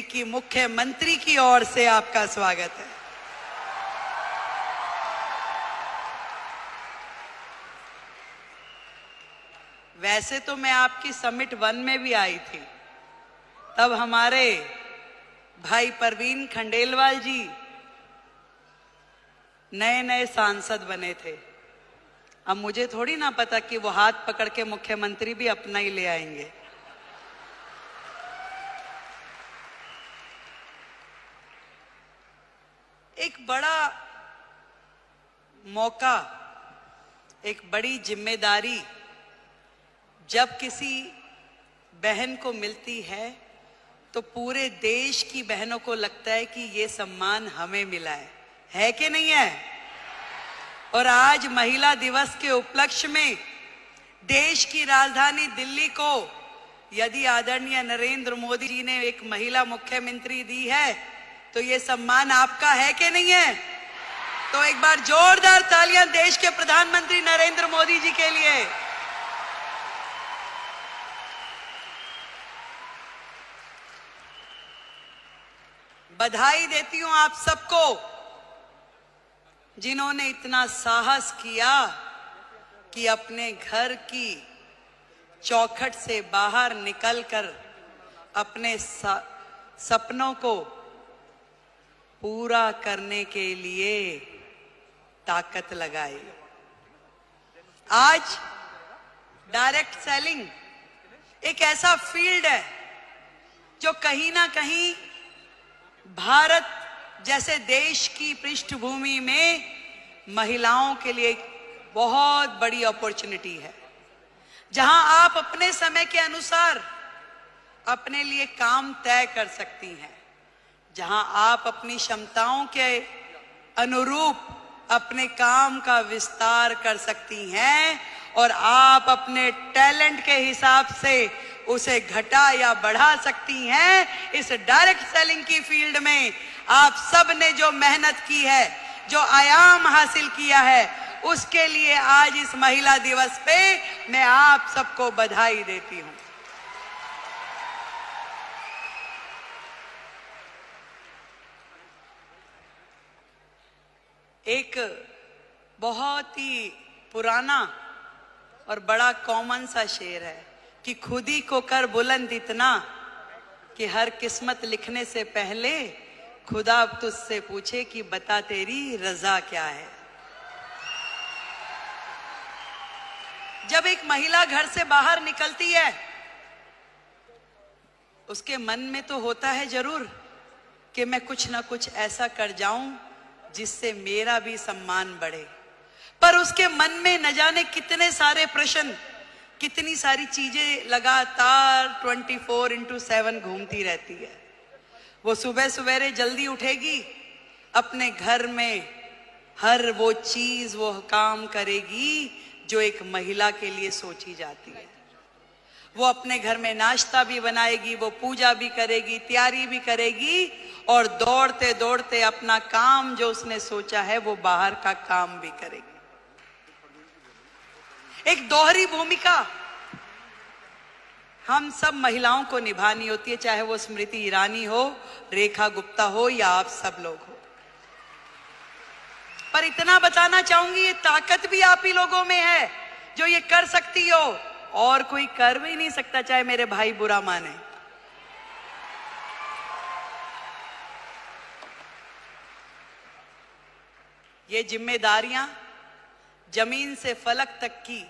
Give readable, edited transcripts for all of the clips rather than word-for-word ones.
दिल्ली की मुख्यमंत्री की ओर से आपका स्वागत है। वैसे तो मैं आपकी समिट 1 में भी आई थी, तब हमारे भाई परवीन खंडेलवाल जी नए नए सांसद बने थे। अब मुझे थोड़ी ना पता कि वो हाथ पकड़ के मुख्यमंत्री भी अपना ही ले आएंगे। एक बड़ा मौका, एक बड़ी जिम्मेदारी जब किसी बहन को मिलती है तो पूरे देश की बहनों को लगता है कि ये सम्मान हमें मिला है कि नहीं है? और आज महिला दिवस के उपलक्ष्य में देश की राजधानी दिल्ली को यदि आदरणीय नरेंद्र मोदी जी ने एक महिला मुख्यमंत्री दी है तो ये सम्मान आपका है कि नहीं है? तो एक बार जोरदार तालियां देश के प्रधानमंत्री नरेंद्र मोदी जी के लिए। बधाई देती हूं आप सबको जिन्होंने इतना साहस किया कि अपने घर की चौखट से बाहर निकलकर अपने सपनों को पूरा करने के लिए ताकत लगाई। आज डायरेक्ट सेलिंग एक ऐसा फील्ड है जो कहीं ना कहीं भारत जैसे देश की पृष्ठभूमि में महिलाओं के लिए बहुत बड़ी अपॉर्चुनिटी है, जहां आप अपने समय के अनुसार अपने लिए काम तय कर सकती हैं, जहां आप अपनी क्षमताओं के अनुरूप अपने काम का विस्तार कर सकती हैं और आप अपने टैलेंट के हिसाब से उसे घटा या बढ़ा सकती हैं। इस डायरेक्ट सेलिंग की फील्ड में आप सब ने जो मेहनत की है, जो आयाम हासिल किया है, उसके लिए आज इस महिला दिवस पे मैं आप सबको बधाई देती हूं। एक बहुत ही पुराना और बड़ा कॉमन सा शेर है कि खुद ही को कर बुलंद इतना कि हर किस्मत लिखने से पहले खुदा तुझसे पूछे कि बता तेरी रजा क्या है। जब एक महिला घर से बाहर निकलती है उसके मन में तो होता है जरूर कि मैं कुछ ना कुछ ऐसा कर जाऊं जिससे मेरा भी सम्मान बढ़े, पर उसके मन में न जाने कितने सारे प्रश्न, कितनी सारी चीजें लगातार 24/7 घूमती रहती है। वो सुबह सवेरे जल्दी उठेगी, अपने घर में हर वो चीज, वो काम करेगी जो एक महिला के लिए सोची जाती है। वो अपने घर में नाश्ता भी बनाएगी, वो पूजा भी करेगी, तैयारी भी करेगी और दौड़ते दौड़ते अपना काम जो उसने सोचा है वो बाहर का काम भी करेगी। एक दोहरी भूमिका हम सब महिलाओं को निभानी होती है, चाहे वो स्मृति ईरानी हो, रेखा गुप्ता हो या आप सब लोग हो। पर इतना बताना चाहूंगी, ये ताकत भी आप ही लोगों में है जो ये कर सकती हो, और कोई कर भी नहीं सकता, चाहे मेरे भाई बुरा माने। ये जिम्मेदारियां जमीन से फलक तक की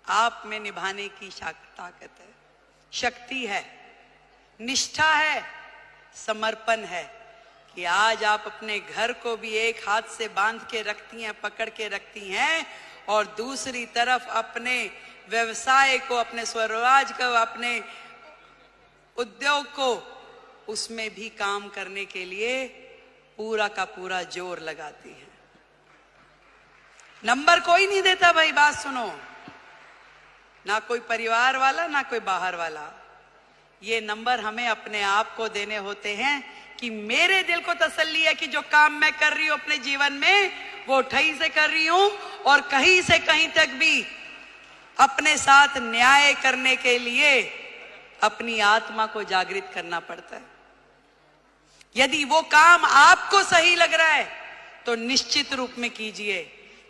आप में निभाने की ताकत है, शक्ति है, निष्ठा है, समर्पण है कि आज आप अपने घर को भी एक हाथ से बांध के रखती हैं, पकड़ के रखती हैं, और दूसरी तरफ अपने व्यवसाय को, अपने स्वरोजगार को, अपने उद्योग को, उसमें भी काम करने के लिए पूरा का पूरा जोर लगाती हैं। नंबर कोई नहीं देता भाई, बात सुनो, ना कोई परिवार वाला ना कोई बाहर वाला। ये नंबर हमें अपने आप को देने होते हैं कि मेरे दिल को तसल्ली है कि जो काम मैं कर रही हूं अपने जीवन में वो ठही से कर रही हूं, और कहीं से कहीं तक भी अपने साथ न्याय करने के लिए अपनी आत्मा को जागृत करना पड़ता है। यदि वो काम आपको सही लग रहा है तो निश्चित रूप में कीजिए,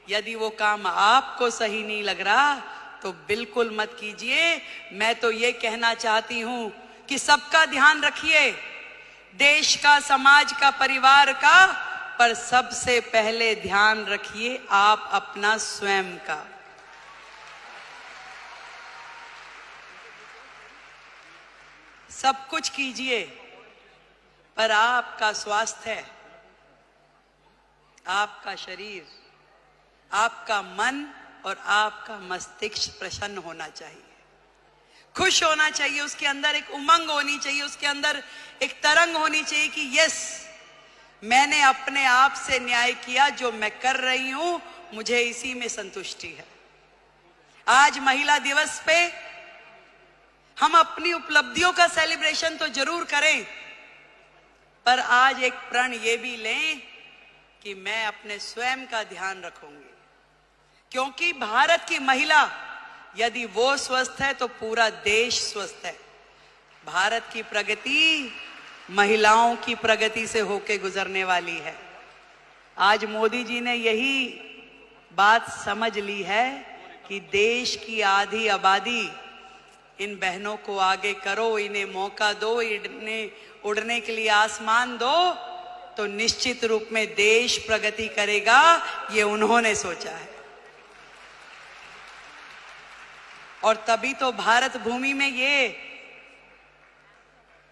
यदि वो काम आपको सही नहीं लग रहा तो बिल्कुल मत कीजिए। मैं तो ये कहना चाहती हूं कि सबका ध्यान रखिए, देश का, समाज का, परिवार का, पर सबसे पहले ध्यान रखिए आप अपना स्वयं का। सब कुछ कीजिए पर आपका स्वास्थ्य, आपका शरीर, आपका मन और आपका मस्तिष्क प्रसन्न होना चाहिए, खुश होना चाहिए, उसके अंदर एक उमंग होनी चाहिए, उसके अंदर एक तरंग होनी चाहिए कि यस, मैंने अपने आप से न्याय किया, जो मैं कर रही हूं मुझे इसी में संतुष्टि है। आज महिला दिवस पे हम अपनी उपलब्धियों का सेलिब्रेशन तो जरूर करें, पर आज एक प्रण ये भी लें कि मैं अपने स्वयं का ध्यान रखूंगी, क्योंकि भारत की महिला यदि वो स्वस्थ है तो पूरा देश स्वस्थ है। भारत की प्रगति महिलाओं की प्रगति से होके गुजरने वाली है। आज मोदी जी ने यही बात समझ ली है कि देश की आधी आबादी, इन बहनों को आगे करो, इन्हें मौका दो, इन्हें उड़ने के लिए आसमान दो, तो निश्चित रूप में देश प्रगति करेगा। ये उन्होंने सोचा है और तभी तो भारत भूमि में ये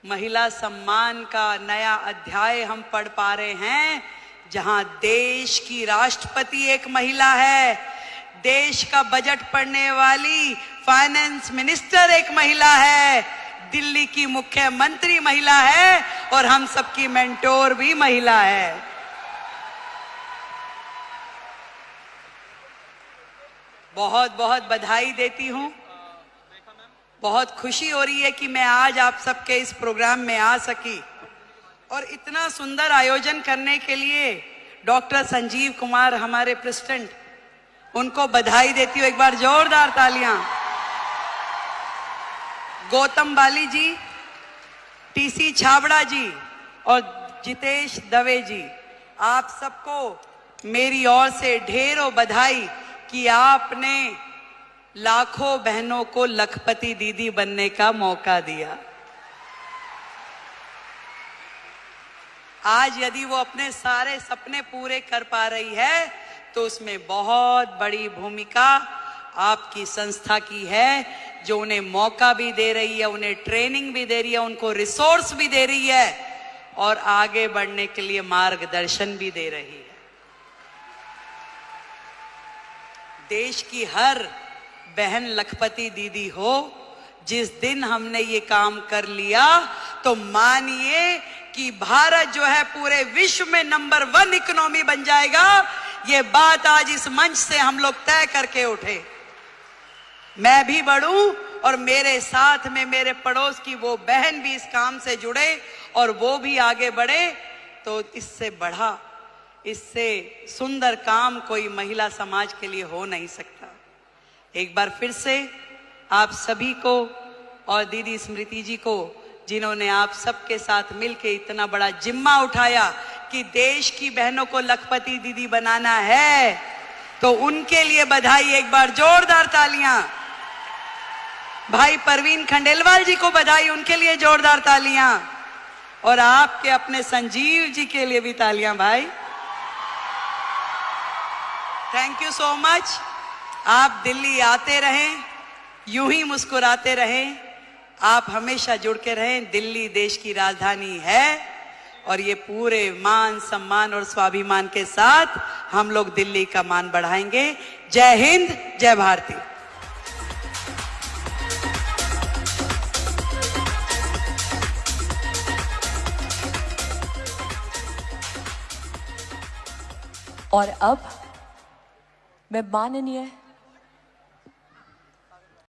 महिला सम्मान का नया अध्याय हम पढ़ पा रहे हैं, जहां देश की राष्ट्रपति एक महिला है, देश का बजट पढ़ने वाली फाइनेंस मिनिस्टर एक महिला है, दिल्ली की मुख्यमंत्री महिला है और हम सबकी मेंटोर भी महिला है। बहुत बहुत बधाई देती हूं, बहुत खुशी हो रही है कि मैं आज आप सबके इस प्रोग्राम में आ सकी और इतना सुंदर आयोजन करने के लिए डॉक्टर संजीव कुमार हमारे प्रेसिडेंट, उनको बधाई देती हूँ। एक बार जोरदार तालियां। गौतम बाली जी, टीसी छाबड़ा जी और जितेश दवे जी, आप सबको मेरी ओर से ढेरों बधाई कि आपने लाखों बहनों को लखपति दीदी बनने का मौका दिया। आज यदि वो अपने सारे सपने पूरे कर पा रही है तो उसमें बहुत बड़ी भूमिका आपकी संस्था की है, जो उन्हें मौका भी दे रही है, उन्हें ट्रेनिंग भी दे रही है, उनको रिसोर्स भी दे रही है और आगे बढ़ने के लिए मार्गदर्शन भी दे रही है। देश की हर बहन लखपति दीदी हो। जिस दिन हमने ये काम कर लिया तो मानिए कि भारत जो है पूरे विश्व में नंबर 1 इकोनॉमी बन जाएगा। ये बात आज इस मंच से हम लोग तय करके उठे। मैं भी बढ़ूं और मेरे साथ में मेरे पड़ोस की वो बहन भी इस काम से जुड़े और वो भी आगे बढ़े, तो इससे बढ़ा, इससे सुंदर काम कोई महिला समाज के लिए हो नहीं सकता। एक बार फिर से आप सभी को और दीदी स्मृति जी को, जिन्होंने आप सबके साथ मिलके इतना बड़ा जिम्मा उठाया कि देश की बहनों को लखपति दीदी बनाना है, तो उनके लिए बधाई। एक बार जोरदार तालियां। भाई परवीन खंडेलवाल जी को बधाई, उनके लिए जोरदार तालियां। और आपके अपने संजीव जी के लिए भी तालियां भाई। Thank you so much. आप दिल्ली आते रहें, यूं ही मुस्कुराते रहें, आप हमेशा जुड़ के रहें। दिल्ली देश की राजधानी है और ये पूरे मान सम्मान और स्वाभिमान के साथ हम लोग दिल्ली का मान बढ़ाएंगे। जय हिंद, जय भारती। और अब मैं माननीय